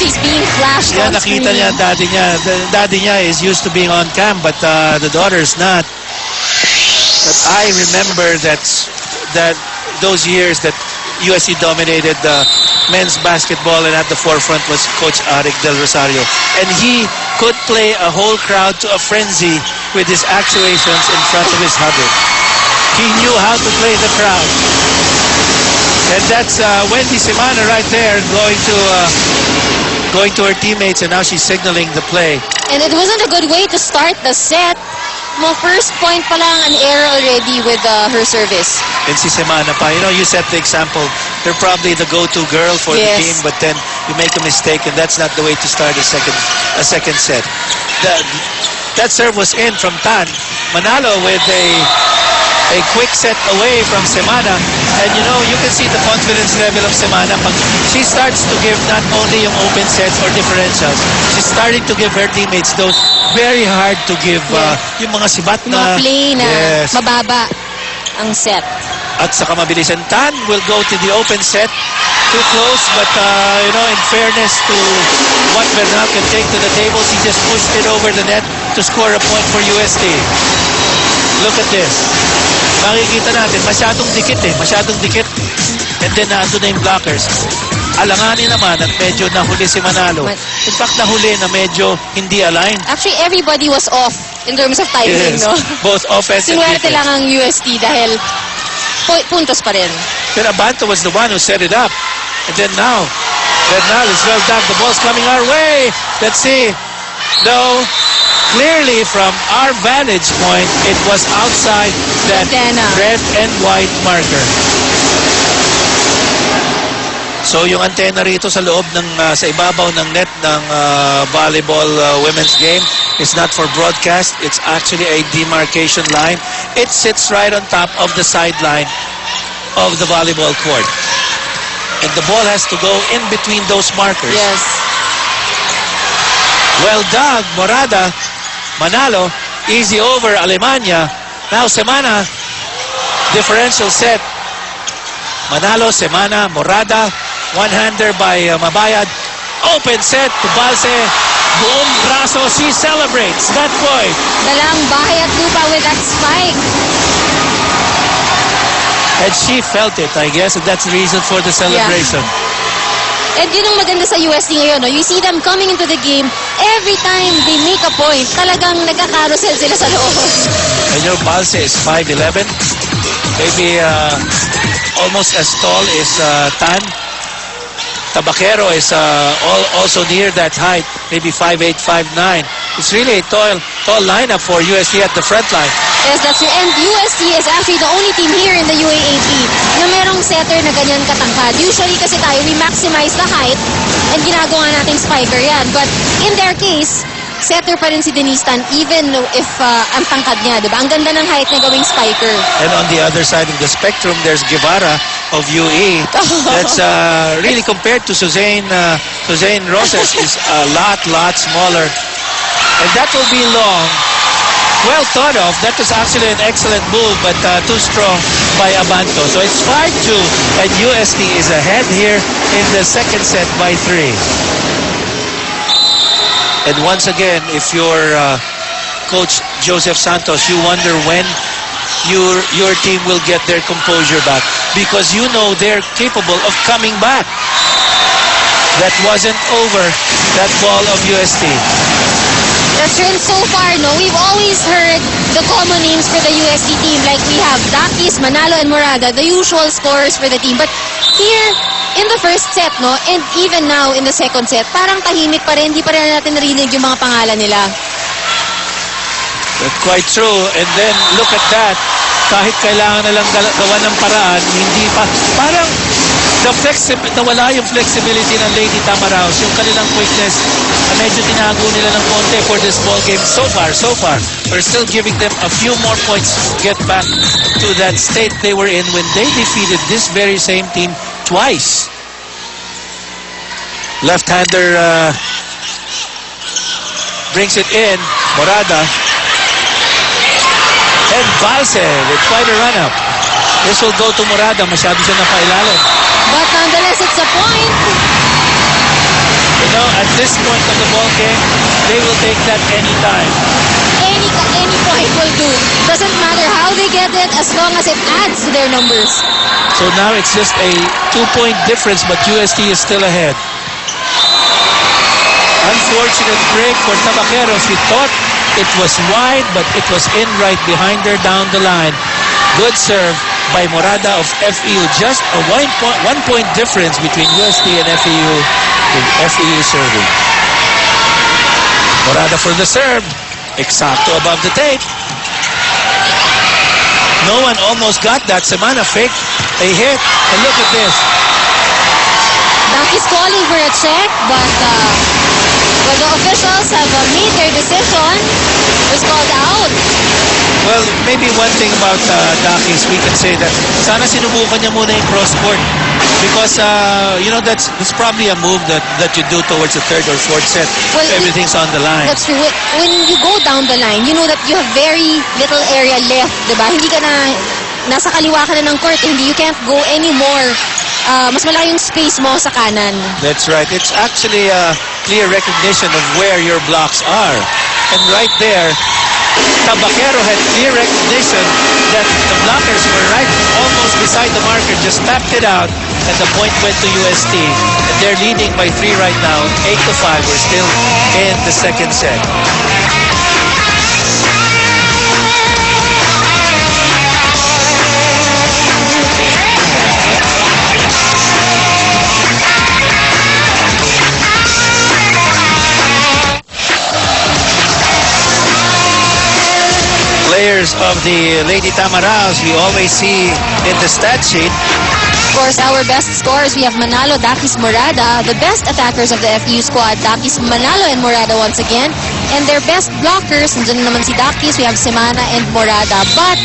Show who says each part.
Speaker 1: she's being flashed on
Speaker 2: nakita
Speaker 1: screen.
Speaker 2: niya, daddy niya is used to being on cam, but the daughter's not. But I remember that those years that UST dominated men's basketball, and at the forefront was Coach Arik Del Rosario. And he could play a whole crowd to a frenzy with his actuations in front of his huddle. He knew how to play the crowd. And that's Wendy Semana right there going to her teammates, and now she's signaling the play.
Speaker 1: And it wasn't a good way to start the set. First point pa lang, an error already with her service.
Speaker 2: And si Semana pa, you set the example. They're probably the go-to girl for the team, but then you make a mistake, and that's not the way to start a second set. That serve was in from Tan. Manalo with a quick set away from Semana, and you can see the confidence level of Semana. She starts to give not only yung open sets or differentials, she's starting to give her teammates those very hard to give yung mga sibat na
Speaker 1: mga play na mababa ang set.
Speaker 2: At saka mabilis. And Tan will go to the open set. Too close, but in fairness to what Bernal can take to the table, he just pushed it over the net to score a point for UST. Look at this. Makikita natin, masyadong dikit. And then naandun na yung blockers. Alanganin naman at medyo nahuli si Manalo. In fact, nahuli na medyo hindi aligned.
Speaker 1: Actually, everybody was off in terms of timing, no?
Speaker 2: Both offense and defense.
Speaker 1: Sinuwerte lang ang UST dahil puntos pa rin.
Speaker 2: Then Abanto was the one who set it up. And then now, Bernal is well dug. The ball's coming our way. Let's see. No. Clearly, from our vantage point, it was outside that red and white marker. So, yung antenna rito sa loob sa ibabaw ng net ng volleyball women's game is not for broadcast. It's actually a demarcation line. It sits right on top of the sideline of the volleyball court. And the ball has to go in between those markers.
Speaker 1: Yes.
Speaker 2: Well dug, Morada. Manalo, easy over Alemania. Now Semana, differential set. Manalo, Semana, Morada, one-hander by Mabayad. Open set to Balse. Buong braso, she celebrates that point.
Speaker 1: Dalang bahay at lupa with that spike.
Speaker 2: And she felt it, I guess, and that's the reason for the celebration.
Speaker 1: Yeah. And yun ang maganda sa UST ngayon, no? You see them coming into the game, every time they make a point, talagang nagka-carousel sila sa loob.
Speaker 2: And your Balse is 5'11", maybe almost as tall as Tan. Tabaquero is also near that height, maybe 5'8", 5'9". It's really a tall lineup for UST at the front line.
Speaker 1: Yes, that's true. And UST is actually the only team here in the UAAP na merong setter na ganyan katangkad. Usually kasi tayo, we maximize the height and ginagawa nating spiker yan. But in their case, setter pa rin si Denise Tan even if ang tangkad niya, diba? Ang ganda ng height na gawing spiker.
Speaker 2: And on the other side of the spectrum, there's Guevara of UE. That's really compared to Suzanne Roses is a lot smaller. And that will be long. Well thought of. That was actually an excellent move, but too strong by Abanto. So it's 5-2, and UST is ahead here in the second set by 3. And once again, if you're Coach Joseph Santos, you wonder when your team will get their composure back, because you know they're capable of coming back. That wasn't over, that ball of UST.
Speaker 1: That's true. And so far, no, we've always heard the common names for the UST team. Like we have Dakis, Manalo, and Morada, the usual scorers for the team. But here, in the first set, no, and even now in the second set, parang tahimik pa rin, hindi pa rin natin narinig yung mga pangalan nila.
Speaker 2: That's quite true. And then, look at that. Kahit kailangan na lang gawa ng paraan, hindi pa. Parang nawala yung flexibility ng Lady Tamaraos, yung kanilang quickness na medyo tinago nila ng konti for this ball game. So far, we're still giving them a few more points to get back to that state they were in when they defeated this very same team twice. Left-hander brings it in. Morada. And Balse with quite a run-up. This will go to Morada. Masyado siya napailalim.
Speaker 1: But nonetheless, it's a point.
Speaker 2: And know, at this point of the ball game, they will take that anytime.
Speaker 1: Any point will do. Doesn't matter how they get it, as long as it adds to their numbers.
Speaker 2: So now it's just a 2-point difference, but UST is still ahead. Unfortunate break for Tabaqueros. We thought it was wide, but it was in right behind her down the line. Good serve by Morada of FEU. Just a 1-point difference between UST and FEU, with FEU serving. Morada for the serve. Exacto above the tape. No one almost got that. Semana faked a hit. And look at this.
Speaker 1: Daki's calling for a check, but when the officials have made their decision, it was called out.
Speaker 2: Well, maybe one thing about Daki is we can say that sana sinubukan niya muna yung cross-court. Because, you know, that's probably a move that you do towards the third or fourth set.
Speaker 1: Well,
Speaker 2: everything's on the line.
Speaker 1: That's true. When you go down the line, you know that you have very little area left, diba? Hindi ka na, nasa kaliwa ka na ng court, hindi, you can't go anymore. Mas malaki yung space mo sa kanan.
Speaker 2: That's right. It's actually a clear recognition of where your blocks are. And right there, Tabaquero had clear recognition that the blockers were right almost beside the marker, just tapped it out, and the point went to UST. And they're leading by 3 right now, 8-5. We're still in the second set. Players of the Lady Tamaraos, we always see in the stat sheet.
Speaker 1: Of course, our best scorers, we have Manalo, Dakis, Morada. The best attackers of the FEU squad, Dakis, Manalo, and Morada once again. And their best blockers, nandiyan naman si Dakis, we have Semana and Morada. But